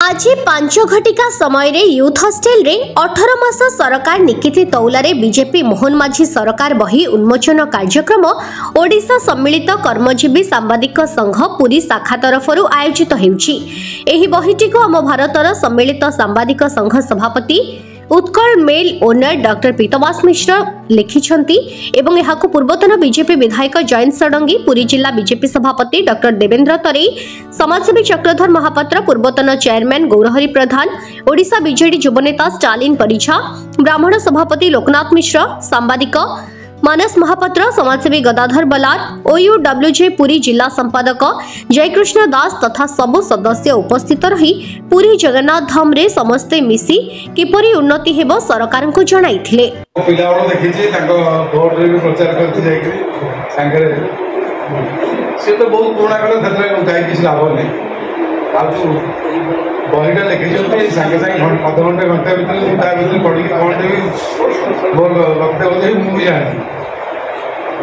आज 5 घटिका समय रे यूथ हॉस्टेल रे 18 मास सरकार निकिति तौलारे बीजेपी मोहन माझी सरकार बही उन्मोचन कार्यक्रम ओडिशा सम्मिलित कर्मजीवी सांबादिक संघ पुरी शाखा तरफरु आयोजित हेउछि। एही बहीटी को आम भारतर सम्मिलित सांबादिक संघ सभापति उत्कल मेल ओनर डॉक्टर पीतवास मिश्र लिखिछंती एवं यहाको पूर्वतन बीजेपी विधायक जयंत षडंगी, पुरी जिला बीजेपी सभापति डॉक्टर देवेंद्र तरेई, समाजसेवी चक्रधर महापात्र, पूर्वतन चेयरमैन गौरहरि प्रधान, ओडिशा बीजेडी युवनेता स्टालिन परिछा, ब्राह्मण सभापति लोकनाथ मिश्र, सांबादिक मानस महापात्र, समाजसेवी गदाधर बलार, ओयूडब्ल्यूजे पुरी जिला संपादक जयकृष्ण दास तथा सबु सदस्य उपस्थित रही पुरी जगन्नाथ धाम रे समस्ते मिसी किपरि उन्नति हेबो सरकार को जणाइथिले। पिलावळ देखिछि ताको बोर्ड रे भी प्रचार करथि जायकि संगरे से तो बहुत पुराना कले थतरे जाय किछ लाभ नै आजु बहिटा लिखिछन्ति संगे संगे आधा घंटे भीतर ता भीतर पढि कोन देबी मोर वक्तव्य दे मु जानि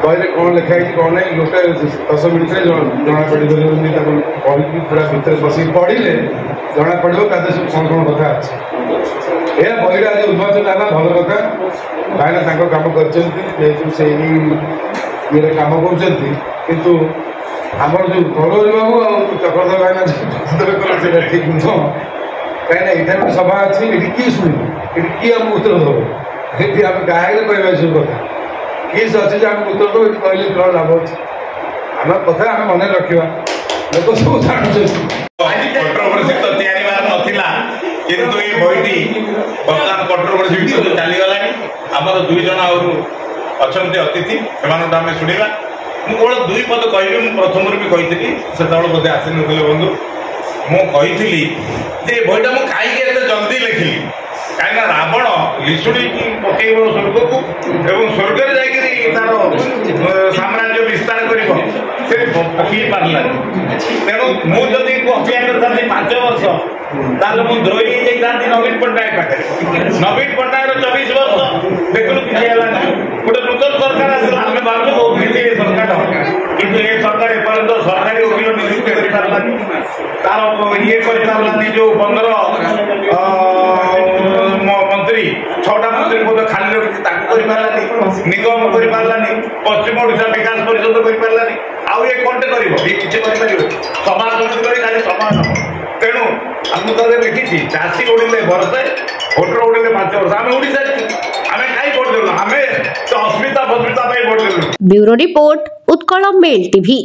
बहिरे कोन लिखाइ कोन नै लोटे 10 मिनिट रे जणा पडि देबी ताको पढि पूरा भीतर बसी पढिले जणा पडिबो कादे सब कोन कथा अछि। ए बहिरा आज उद्घाटन आला भल कथा भाईना ताको काम करछन्ति जेतु से ये काम करछन्ति किंतु आमर जो गौरव बाबू चक्रधर भाईना ठीक नुह कहीं यहाँ सभा अच्छी ये किए शुणी ये किए आम उत्तर दब ये आम गाँव कहवा सब कथा किस अच्छे आम उत्तर दब ये कहले कौन लाभ अच्छे आम कथा आम मन रखा लोक सब जानते कंट्रोवर्सी तो तैयारी नाला किंतु ये बहीटी बर्तमान कंट्रोवर्सी भितर चलीगला आमर दुई जन अच्छा अतिथि से शुणा मुझे दुई पद कह प्रथम भी कही से बोधे आसी नी बंधु मुझी जे बहीटा मुझे कहीं जल्दी लिखिली कहीं रावण लिशुड़ी पकड़ स्वर्ग को स्वर्ग तार साम्राज्य विस्तार कर पकड़ पारा तेणु मुझे अपेक्षा करता 5 वर्ष ताल मुझे द्रोही जाती नवीन पट्टनायक पाखे नवीन पट्टनायक 24 वर्ष देखु किसी गोटे नूतन सरकार आसला आम भाव बहुत नीति सरकार किंतु ये सरकार एपर्यंत सरकारी वकील नियुक्त कर पारानी तार ये कर पारानी जो 15 मंत्री 6टा मंत्री पद खाली रखी निगम कर पारानी पश्चिम ओडिशा विकास परिषद कर पारानी आउ ये कौटे कर सभा खाली सभा तेणु आम देखी चाषी उड़े वर्षे भोटर उड़े 5 वर्ष आम ओडिशा आम कहीं भोट देलु आम अस्मिता भोट देलु। Bureau report Utkal Mail TV.